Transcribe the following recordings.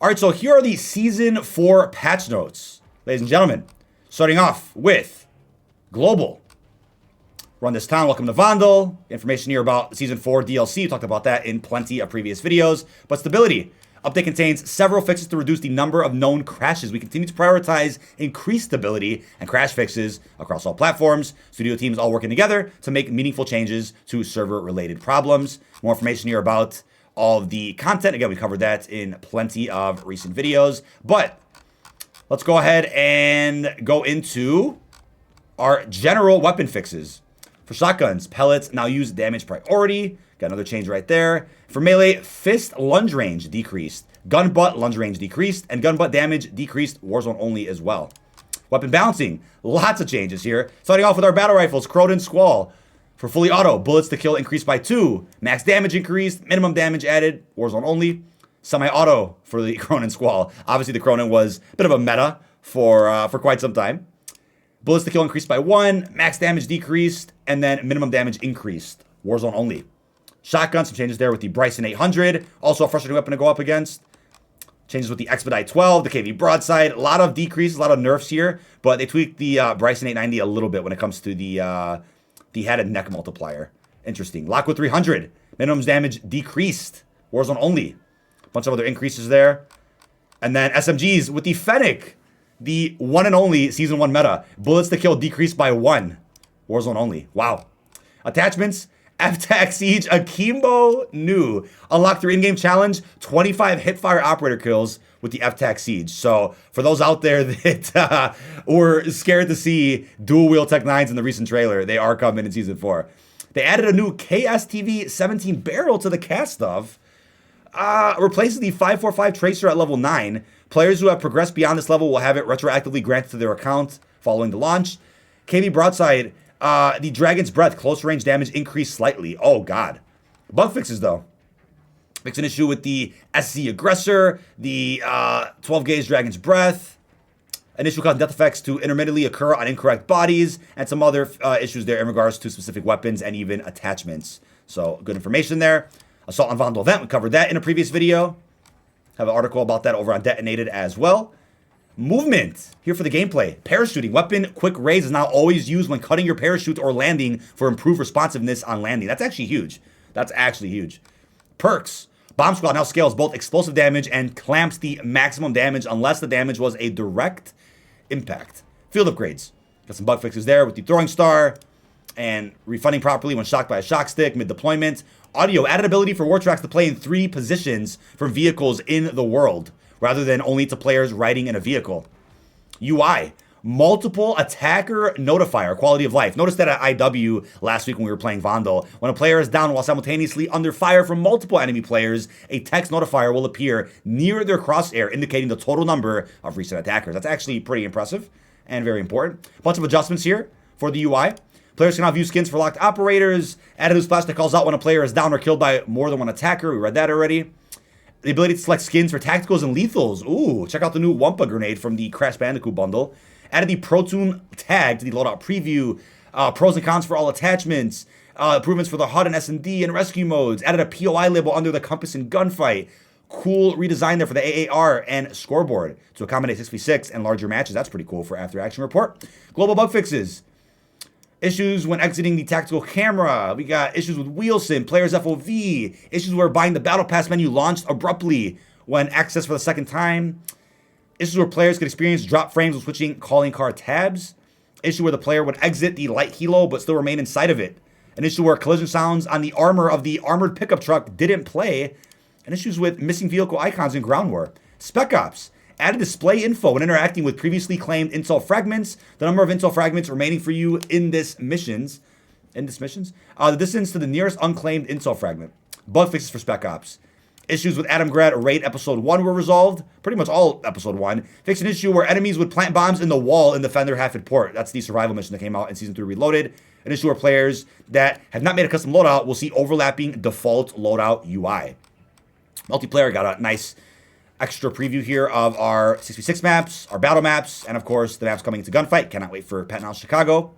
All right, so here are the Season 4 patch notes, ladies and gentlemen. Starting off with Global. Run this town, welcome to Vandal. Information here about Season 4 DLC. We talked about that in plenty of previous videos. But stability. Update contains several fixes to reduce the number of known crashes. We continue to prioritize increased stability and crash fixes across all platforms. Studio teams all working together to make meaningful changes to server-related problems. More information here about all of the content. Again, we covered that in plenty of recent videos. But let's go ahead and go into our general weapon fixes. For shotguns, pellets now use damage priority. Got another change right there. For melee, fist lunge range decreased. Gun butt lunge range decreased. And gun butt damage decreased, Warzone only as well. Weapon balancing, lots of changes here. Starting off with our battle rifles, Croden Squall. For fully auto, bullets to kill increased by 2. Max damage increased, minimum damage added, Warzone only. Semi-auto for the Cronen Squall. Obviously, the Cronen was a bit of a meta for quite some time. Bullets to kill increased by 1, max damage decreased, and then minimum damage increased. Warzone only. Shotgun, some changes there with the Bryson 800. Also a frustrating weapon to go up against. Changes with the Expedite 12, the KV Broadside. A lot of decreases, a lot of nerfs here, but they tweaked the Bryson 890 a little bit when it comes to the head and neck multiplier. Interesting. Lockwood 300. Minimum damage decreased. Warzone only. Bunch of other increases there. And then SMGs with the Fennec. The one and only Season 1 meta. Bullets to kill decreased by 1. Warzone only. Wow. Attachments. F-Tac Siege Akimbo New. Unlock their in-game challenge. 25 hipfire operator kills with the F-Tac Siege. So for those out there that were scared to see dual-wheel Tech 9s in the recent trailer, they are coming in Season 4. They added a new KSTV 17 barrel to the cast of. Replaces the 545 Tracer at level 9. Players who have progressed beyond this level will have it retroactively granted to their account following the launch. KV Broadside, the Dragon's Breath, close range damage increased slightly. Oh, God. Bug fixes, though. Fix an issue with the SC Aggressor, the 12 gauge Dragon's Breath. An issue causing death effects to intermittently occur on incorrect bodies, and some other issues there in regards to specific weapons and even attachments. So, good information there. Assault on Vandal event, we covered that in a previous video. Have an article about that over on Detonated as well. Movement, here for the gameplay. Parachuting, weapon quick raise is now always used when cutting your parachute or landing for improved responsiveness on landing. That's actually huge. That's actually huge. Perks, Bomb Squad now scales both explosive damage and clamps the maximum damage unless the damage was a direct impact. Field upgrades, got some bug fixes there with the throwing star and refunding properly when shocked by a shock stick mid-deployment. Audio, added ability for war tracks to play in 3 positions for vehicles in the world, rather than only to players riding in a vehicle. UI, multiple attacker notifier, quality of life. Notice that at IW last week when we were playing Vandal, when a player is down while simultaneously under fire from multiple enemy players, a text notifier will appear near their crosshair, indicating the total number of recent attackers. That's actually pretty impressive and very important. A bunch of adjustments here for the UI. Players can now view skins for locked operators. Added new splash that calls out when a player is down or killed by more than one attacker. We read that already. The ability to select skins for tacticals and lethals. Ooh, check out the new Wumpa grenade from the Crash Bandicoot bundle. Added the Protoon tag to the loadout preview. Pros and cons for all attachments. Improvements for the HUD and S&D and rescue modes. Added a POI label under the compass and gunfight. Cool redesign there for the AAR and scoreboard to accommodate 6v6 and larger matches. That's pretty cool for After Action Report. Global bug fixes. Issues when exiting the tactical camera. We got issues with Wheelson, player's FOV. Issues where buying the Battle Pass menu launched abruptly when accessed for the second time. Issues where players could experience drop frames when switching calling card tabs. Issue where the player would exit the light helo but still remain inside of it. An issue where collision sounds on the armor of the armored pickup truck didn't play. And issues with missing vehicle icons in Ground War. Spec Ops. Added display info when interacting with previously claimed intel fragments. The number of intel fragments remaining for you in this missions. The distance to the nearest unclaimed intel fragment. Bug fixes for Spec Ops. Issues with Adam Grad Raid Episode 1 were resolved. Pretty much all Episode 1. Fixed an issue where enemies would plant bombs in the wall in the Fender Halford port. That's the survival mission that came out in Season 3 Reloaded. An issue where players that have not made a custom loadout will see overlapping default loadout UI. Multiplayer got a nice extra preview here of our 6v6 maps, our battle maps, and of course the maps coming into Gunfight. Cannot wait for Patton House Chicago.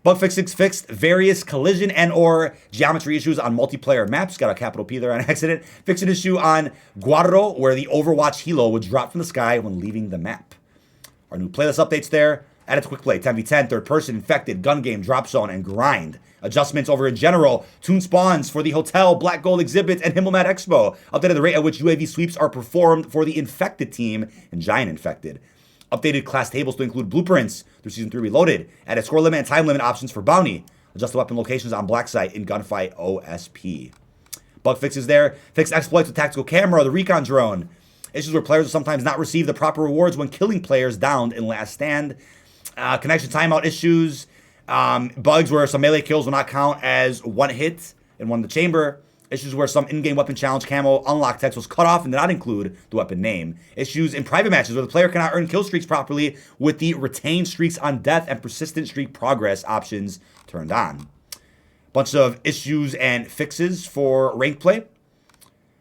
Bug fixes fixed various collision and or geometry issues on multiplayer maps. Got a capital P there on accident. Fixed an issue on Guarro where the Overwatch helo would drop from the sky when leaving the map. Our new playlist updates there. Added to quick play, 10v10, third person, infected, gun game, drop zone, and grind. Adjustments over in general. Tune spawns for the hotel, black gold exhibit, and Himmelmat Expo. Updated the rate at which UAV sweeps are performed for the infected team and giant infected. Updated class tables to include blueprints through Season 3 Reloaded. Added score limit and time limit options for bounty. Adjusted weapon locations on black site in gunfight OSP. Bug fixes there. Fixed exploits with tactical camera, the recon drone. Issues where players will sometimes not receive the proper rewards when killing players downed in last stand. Connection timeout issues. Bugs where some melee kills will not count as one hit and one in the chamber. Issues where some in-game weapon challenge camo unlock text was cut off and did not include the weapon name. Issues in private matches where the player cannot earn kill streaks properly with the retained streaks on death and persistent streak progress options turned on. Bunch of issues and fixes for ranked play.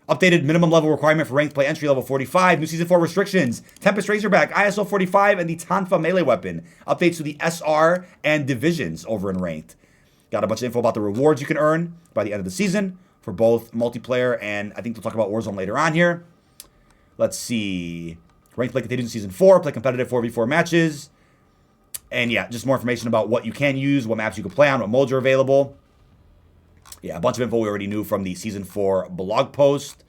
Updated minimum level requirement for ranked play entry level 45. New Season 4 restrictions. Tempest Razorback, ISO 45, and the Tanfa melee weapon. Updates to the SR and divisions over in ranked. Got a bunch of info about the rewards you can earn by the end of the season for both multiplayer and I think we'll talk about Warzone later on here. Let's see. Ranked play continues in Season 4. Play competitive 4v4 matches. And yeah, just more information about what you can use, what maps you can play on, what modes are available. Yeah, a bunch of info we already knew from the Season 4 blog post.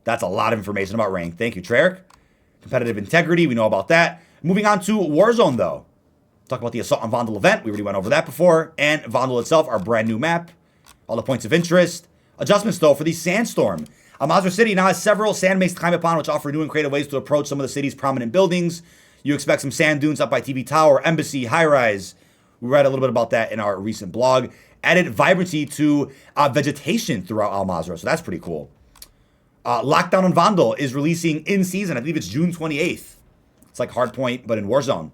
That's a lot of information about rank. Thank you, Treyarch. Competitive integrity, we know about that. Moving on to Warzone, though. Talk about the Assault on Vandal event. We already went over that before. And Vandal itself, our brand new map. All the points of interest. Adjustments, though, for the Sandstorm. Al-Mazrah City now has several sand masks to climb upon, which offer new and creative ways to approach some of the city's prominent buildings. You expect some sand dunes up by TV Tower, Embassy, High Rise. We read a little bit about that in our recent blog. Added vibrancy to vegetation throughout Al-Mazrah, so that's pretty cool. Lockdown on Vandal is releasing in season. I believe it's June 28th. It's like Hardpoint, but in Warzone.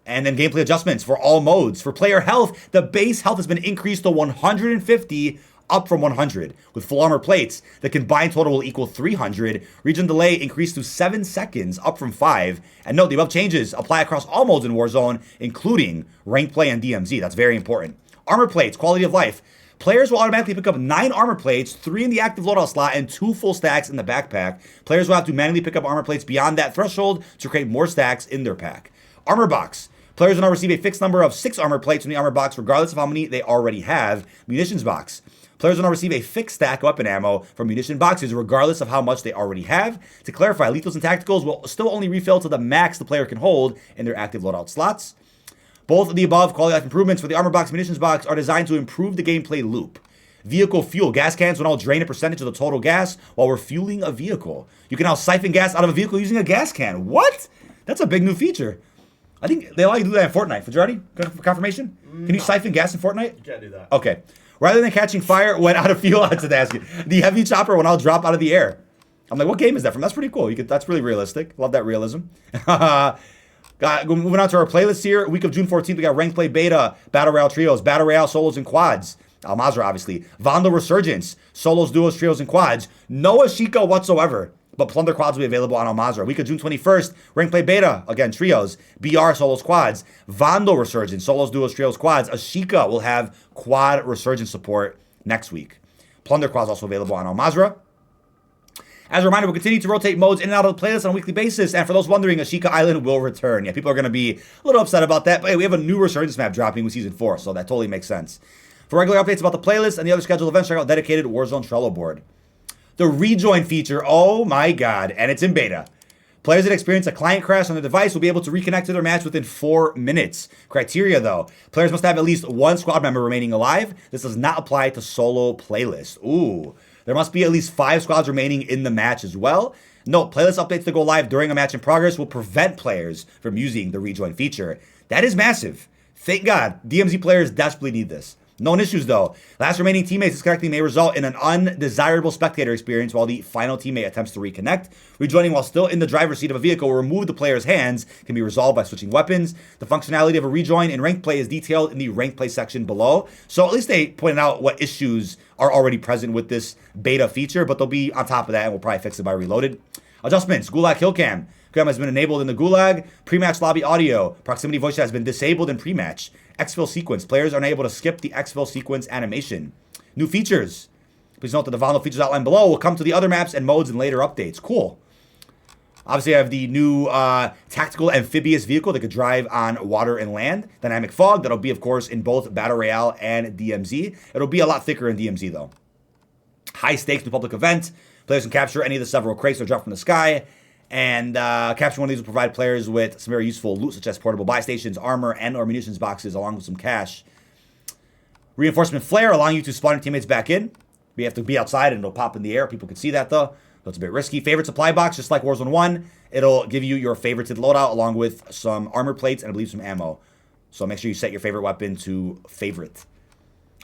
And then gameplay adjustments for all modes. For player health, the base health has been increased to 150, up from 100. With full armor plates, the combined total will equal 300. Region delay increased to 7 seconds, up from 5. And note, the above changes apply across all modes in Warzone, including ranked play and DMZ. That's very important. Armor plates, quality of life. Players will automatically pick up 9 armor plates, 3 in the active loadout slot, and 2 full stacks in the backpack. Players will have to manually pick up armor plates beyond that threshold to create more stacks in their pack. Armor box. Players will now receive a fixed number of 6 armor plates from the armor box, regardless of how many they already have. Munitions box. Players will now receive a fixed stack of weapon ammo from munition boxes, regardless of how much they already have. To clarify, lethals and tacticals will still only refill to the max the player can hold in their active loadout slots. Both of the above quality life improvements for the armor box and munitions box are designed to improve the gameplay loop. Vehicle fuel. Gas cans will now drain a percentage of the total gas while refueling a vehicle. You can now siphon gas out of a vehicle using a gas can. What? That's a big new feature. I think they allow you to do that in Fortnite. Fajrati, confirmation? Can you siphon gas in Fortnite? You can't do that. Okay. Rather than catching fire when out of fuel, I had to ask you. The heavy chopper will now drop out of the air. I'm like, what game is that from? That's pretty cool. That's really realistic. Love that realism. Moving on to our playlist here. Week of June 14th, we got Ranked Play Beta, Battle Royale Trios, Battle Royale Solos and Quads, Al-Mazrah obviously, Vandal Resurgence, Solos, Duos, Trios, and Quads. No Ashika whatsoever, but Plunder Quads will be available on Al-Mazrah. Week of June 21st, Ranked Play Beta, again, Trios, BR, Solos, Quads, Vandal Resurgence, Solos, Duos, Trios, Quads. Ashika will have Quad Resurgence support next week. Plunder Quads also available on Al-Mazrah. As a reminder, we'll continue to rotate modes in and out of the playlist on a weekly basis. And for those wondering, Ashika Island will return. Yeah, people are going to be a little upset about that. But hey, we have a new Resurgence map dropping with Season 4, so that totally makes sense. For regular updates about the playlist and the other scheduled events, check out dedicated Warzone Trello board. The rejoin feature, oh my god, and it's in beta. Players that experience a client crash on their device will be able to reconnect to their match within 4 minutes. Criteria though, players must have at least 1 squad member remaining alive. This does not apply to solo playlist. Ooh. There must be at least 5 squads remaining in the match as well. Note, playlist updates that go live during a match in progress will prevent players from using the rejoin feature. That is massive. Thank God, DMZ players desperately need this. Known issues though. Last remaining teammates disconnecting may result in an undesirable spectator experience while the final teammate attempts to reconnect. Rejoining while still in the driver's seat of a vehicle will remove the player's hands, can be resolved by switching weapons. The functionality of a rejoin in ranked play is detailed in the ranked play section below. So at least they pointed out what issues are already present with this beta feature, but they'll be on top of that and we'll probably fix it by Reloaded. Adjustments, Gulag Kill Cam. Cam has been enabled in the Gulag. Pre-match lobby audio. Proximity voice chat has been disabled in pre-match. Exfil sequence. Players are unable to skip the exfil sequence animation. New features. Please note that the Vandal features outlined below will come to the other maps and modes in later updates. Cool. Obviously, I have the new tactical amphibious vehicle that could drive on water and land. Dynamic fog. That'll be, of course, in both Battle Royale and DMZ. It'll be a lot thicker in DMZ, though. High stakes new public event. Players can capture any of the several crates that drop from the sky. And capturing one of these will provide players with some very useful loot, such as portable buy stations, armor, and or munitions boxes, along with some cash. Reinforcement flare, allowing you to spawn your teammates back in. You have to be outside and it'll pop in the air. People can see that, though. So it's a bit risky. Favorite supply box, just like Warzone 1. It'll give you your favorited loadout, along with some armor plates and I believe some ammo. So make sure you set your favorite weapon to favorite.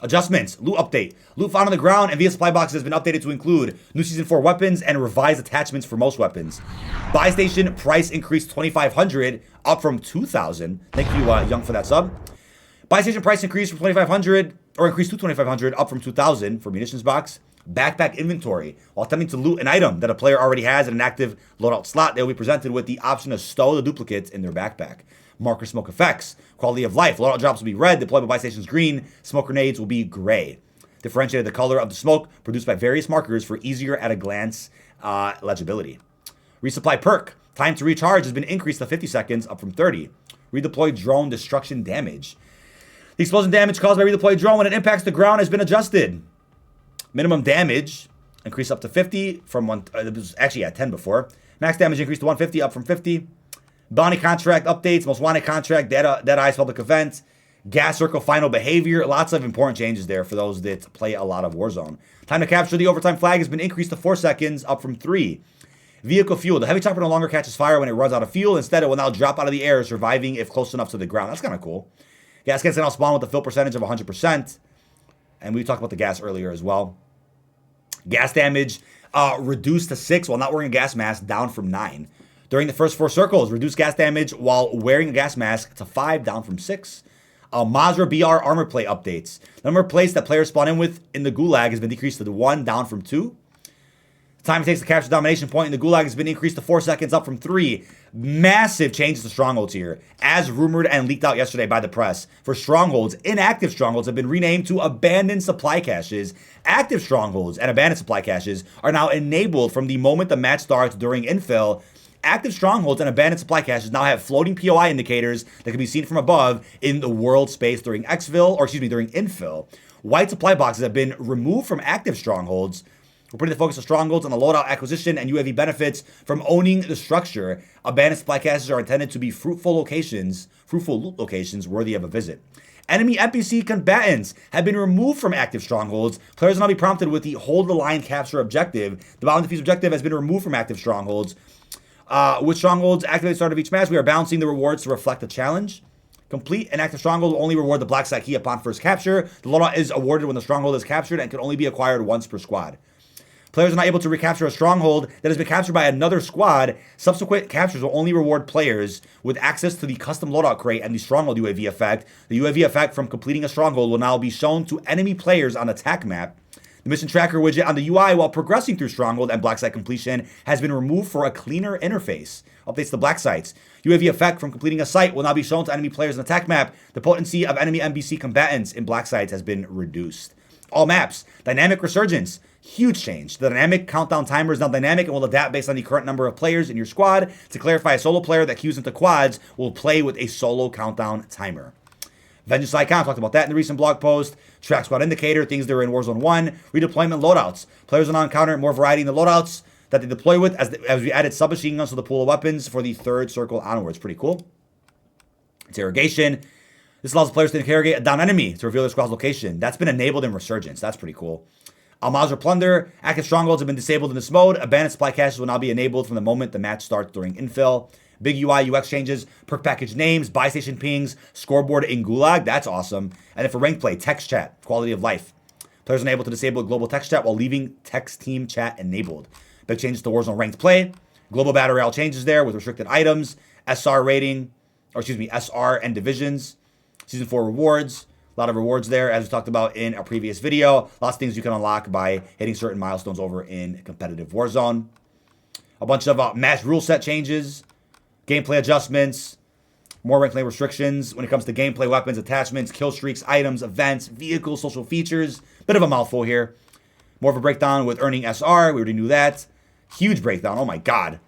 Adjustments. Loot update. Loot found on the ground and via supply boxes has been updated to include new Season 4 weapons and revised attachments for most weapons. Buy station price increased 2,500, up from 2,000. Thank you, Young, for that sub. Buy station price increased from 2,500, or increased to 2,500, up from 2,000 for munitions box. Backpack inventory. While attempting to loot an item that a player already has in an active loadout slot, they will be presented with the option to stow the duplicates in their backpack. Marker smoke effects. Quality of life. Loadout drops will be red. Deployable buy stations green. Smoke grenades will be gray. Differentiated the color of the smoke produced by various markers for easier at a glance legibility. Resupply perk. Time to recharge has been increased to 50 seconds, up from 30. Redeploy drone destruction damage. The explosion damage caused by redeployed drone when it impacts the ground has been adjusted. Minimum damage increased up to 50 from one. It was actually at 10 before. Max damage increased to 150, up from 50. Bounty contract updates, most wanted contract, Dead Eyes public event, gas circle final behavior. Lots of important changes there for those that play a lot of Warzone. Time to capture the overtime flag has been increased to 4 seconds, up from 3. Vehicle fuel. The heavy chopper no longer catches fire when it runs out of fuel. Instead, it will now drop out of the air, surviving if close enough to the ground. That's kind of cool. Gas cans can now spawn with a fill percentage of 100%. And we talked about the gas earlier as well. Gas damage reduced to 6 while not wearing a gas mask, down from 9. During the first 4 circles, reduced gas damage while wearing a gas mask to 5, down from 6. Mazra BR armor plate updates. The number of plates that players spawn in with in the Gulag has been decreased to 1, down from 2. The time it takes to capture the domination point in the Gulag has been increased to 4 seconds, up from 3. Massive changes to strongholds here, as rumored and leaked out yesterday by the press. For strongholds, inactive strongholds have been renamed to abandoned supply caches. Active strongholds and abandoned supply caches are now enabled from the moment the match starts during infill. Active strongholds and abandoned supply caches now have floating POI indicators that can be seen from above in the world space during during infill. White supply boxes have been removed from active strongholds. We're putting the focus of strongholds on the loadout acquisition and UAV benefits from owning the structure. Abandoned supply caches are intended to be fruitful loot locations worthy of a visit. Enemy NPC combatants have been removed from active strongholds. Players will now be prompted with the hold the line capture objective. The bound defuse objective has been removed from active strongholds. With strongholds activated at the start of each match, we are balancing the rewards to reflect the challenge. Complete an active stronghold will only reward the black site key upon first capture. The loadout is awarded when the stronghold is captured and can only be acquired once per squad. Players are not able to recapture a stronghold that has been captured by another squad. Subsequent captures will only reward players with access to the custom loadout crate and the stronghold UAV effect. The UAV effect from completing a stronghold will now be shown to enemy players on the attack map. The mission tracker widget on the UI while progressing through stronghold and black site completion has been removed for a cleaner interface. Updates to black sites. UAV effect from completing a site will now be shown to enemy players on the attack map. The potency of enemy NPC combatants in black sites has been reduced. All maps. Dynamic resurgence. Huge change. The dynamic countdown timer is now dynamic and will adapt based on the current number of players in your squad. To clarify, a solo player that queues into quads will play with a solo countdown timer. Vengeance Icon, talked about that in the recent blog post. Track squad indicator, things that are in Warzone 1. Redeployment loadouts. Players will now encounter more variety in the loadouts that they deploy with as we added submachine guns to the pool of weapons for the 3rd circle onwards. Pretty cool. Interrogation. This allows the players to interrogate a down enemy to reveal their squad's location. That's been enabled in Resurgence. That's pretty cool. Al-Mazr Plunder. Active strongholds have been disabled in this mode. Abandoned supply caches will now be enabled from the moment the match starts during infill. Big UI, UX changes, perk package names, buy station pings, scoreboard in Gulag. That's awesome. And then for ranked play, text chat, quality of life. Players are unable to disable global text chat while leaving text team chat enabled. Big changes to Warzone ranked play. Global battle royale changes there with restricted items, SR rating, SR and divisions. Season 4 rewards. A lot of rewards there, as we talked about in a previous video. Lots of things you can unlock by hitting certain milestones over in competitive Warzone. A bunch of match rule set changes. Gameplay adjustments, more rank lane restrictions when it comes to gameplay, weapons, attachments, kill streaks, items, events, vehicles, social features. Bit of a mouthful here. More of a breakdown with earning SR. We already knew that. Huge breakdown. Oh my God.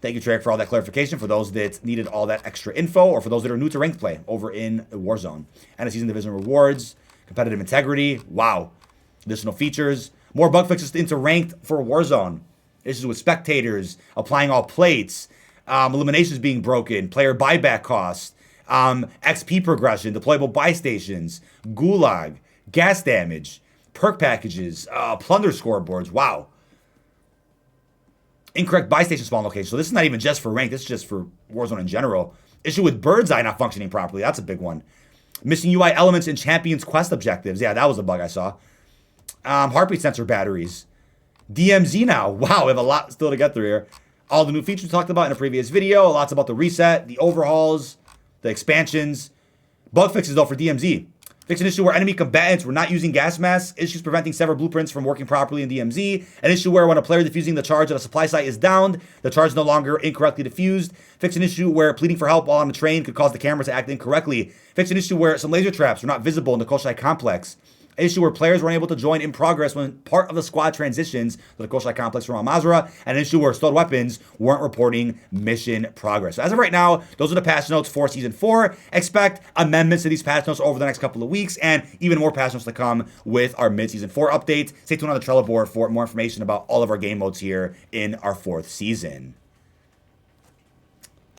Thank you, Treyarch, for all that clarification for those that needed all that extra info or for those that are new to ranked play over in Warzone. And a season division rewards, competitive integrity. Wow. Additional features. More bug fixes into ranked for Warzone. Issues with spectators, applying all plates, eliminations being broken, player buyback costs, XP progression, deployable buy stations, gulag, gas damage, perk packages, plunder scoreboards. Wow. Incorrect buy station spawn location. So this is not even just for rank. This is just for Warzone in general. Issue with Bird's Eye not functioning properly. That's a big one. Missing UI elements in Champions Quest objectives. Yeah, that was a bug I saw. Heartbeat sensor batteries. DMZ now. Wow, we have a lot still to get through here. All the new features we talked about in a previous video. Lots about the reset, the overhauls, the expansions. Bug fixes, though, for DMZ. Fix an issue where enemy combatants were not using gas masks. Issues preventing several blueprints from working properly in DMZ. An issue where when a player defusing the charge at a supply site is downed, the charge is no longer incorrectly defused. Fix an issue where pleading for help while on the train could cause the camera to act incorrectly. Fix an issue where some laser traps were not visible in the Koshai complex. An issue where players were unable to join in progress when part of the squad transitions to the Koshai complex from Al Mazrah. And an issue where stored weapons weren't reporting mission progress. So as of right now, those are the patch notes for Season 4. Expect amendments to these patch notes over the next couple of weeks and even more patch notes to come with our mid-Season 4 updates. Stay tuned on the Trello board for more information about all of our game modes here in our 4th season.